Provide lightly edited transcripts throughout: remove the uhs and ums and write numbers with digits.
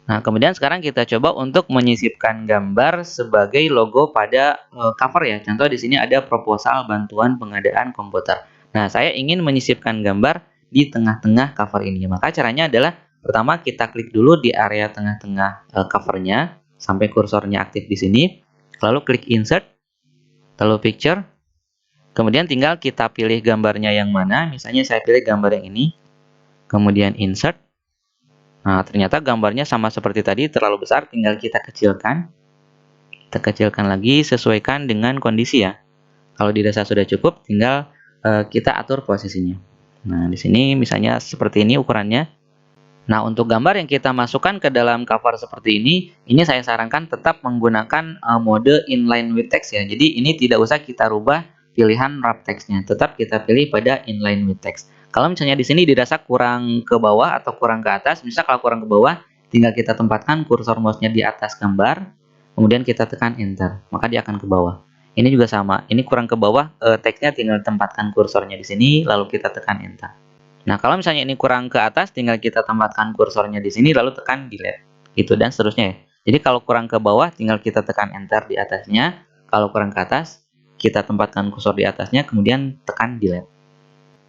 Nah, kemudian sekarang kita coba untuk menyisipkan gambar sebagai logo pada cover ya. Contoh di sini ada proposal bantuan pengadaan komputer. Nah, saya ingin menyisipkan gambar di tengah-tengah cover ini. Maka caranya adalah pertama kita klik dulu di area tengah-tengah covernya sampai kursornya aktif di sini. Lalu klik insert, lalu picture. Kemudian tinggal kita pilih gambarnya yang mana. Misalnya saya pilih gambar yang ini. Kemudian insert. Nah, ternyata gambarnya sama seperti tadi, terlalu besar, tinggal kita kecilkan. Kita kecilkan lagi, sesuaikan dengan kondisi ya. Kalau dirasa sudah cukup, tinggal kita atur posisinya. Nah, di sini misalnya seperti ini ukurannya. Nah, untuk gambar yang kita masukkan ke dalam cover seperti ini saya sarankan tetap menggunakan mode inline with text ya. Jadi ini tidak usah kita rubah pilihan wrap text-nya, tetap kita pilih pada inline with text. Kalau misalnya di sini dirasa kurang ke bawah atau kurang ke atas, misal kalau kurang ke bawah, tinggal kita tempatkan kursor mouse-nya di atas gambar, kemudian kita tekan enter, maka dia akan ke bawah. Ini juga sama, ini kurang ke bawah, teksnya tinggal tempatkan kursornya di sini, lalu kita tekan enter. Nah, kalau misalnya ini kurang ke atas, tinggal kita tempatkan kursornya di sini, lalu tekan delete. Gitu, dan seterusnya ya. Jadi kalau kurang ke bawah, tinggal kita tekan enter di atasnya. Kalau kurang ke atas, kita tempatkan kursor di atasnya, kemudian tekan delete.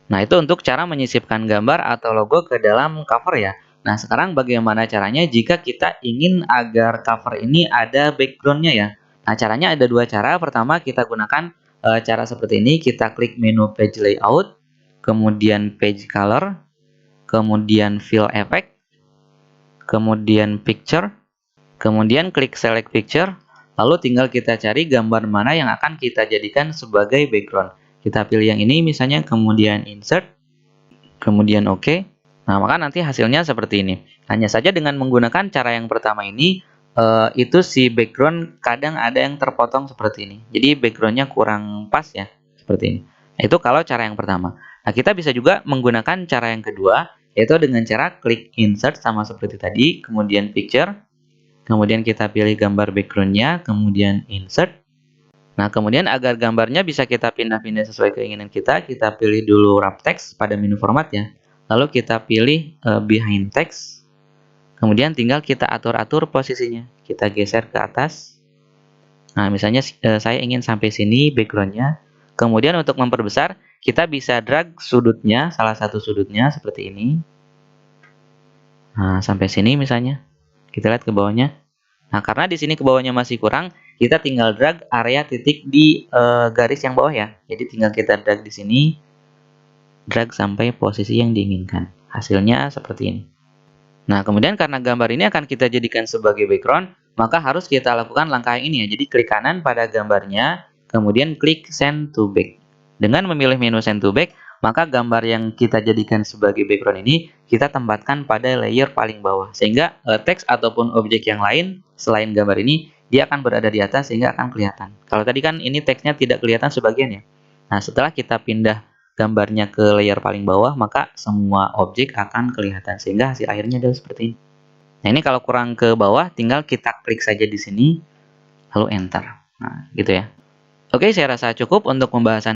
Nah, itu untuk cara menyisipkan gambar atau logo ke dalam cover ya. Nah, sekarang bagaimana caranya jika kita ingin agar cover ini ada background-nya ya. Nah, caranya ada dua cara. Pertama, kita gunakan cara seperti ini. Kita klik menu page layout, kemudian page color, kemudian fill effect, kemudian picture, kemudian klik select picture, lalu tinggal kita cari gambar mana yang akan kita jadikan sebagai background. Kita pilih yang ini misalnya, kemudian insert, kemudian OK. Nah, maka nanti hasilnya seperti ini. Hanya saja dengan menggunakan cara yang pertama ini, itu si background kadang ada yang terpotong seperti ini. Jadi backgroundnya kurang pas ya, seperti ini. Nah, itu kalau cara yang pertama. Nah, kita bisa juga menggunakan cara yang kedua, yaitu dengan cara klik insert sama seperti tadi, kemudian picture, kemudian kita pilih gambar backgroundnya, kemudian insert. Nah, kemudian agar gambarnya bisa kita pindah-pindah sesuai keinginan kita pilih dulu wrap text pada menu format ya. Lalu kita pilih behind text. Kemudian tinggal kita atur-atur posisinya. Kita geser ke atas. Nah, misalnya saya ingin sampai sini backgroundnya. Kemudian untuk memperbesar, kita bisa drag sudutnya, salah satu sudutnya seperti ini. Nah, sampai sini misalnya. Kita lihat ke bawahnya. Nah, karena di sini ke bawahnya masih kurang, kita tinggal drag area titik di garis yang bawah ya. Jadi tinggal kita drag di sini, drag sampai posisi yang diinginkan. Hasilnya seperti ini. Nah, kemudian karena gambar ini akan kita jadikan sebagai background, maka harus kita lakukan langkah ini ya. Jadi klik kanan pada gambarnya, kemudian klik send to back. Dengan memilih menu send to back, maka gambar yang kita jadikan sebagai background ini kita tempatkan pada layer paling bawah. Sehingga teks ataupun objek yang lain selain gambar ini, dia akan berada di atas sehingga akan kelihatan. Kalau tadi kan ini teksnya tidak kelihatan sebagian ya. Nah, setelah kita pindah gambarnya ke layer paling bawah, maka semua objek akan kelihatan sehingga hasil akhirnya adalah seperti ini. Nah, ini kalau kurang ke bawah, tinggal kita klik saja di sini, lalu enter. Nah, gitu ya. Oke, saya rasa cukup untuk pembahasan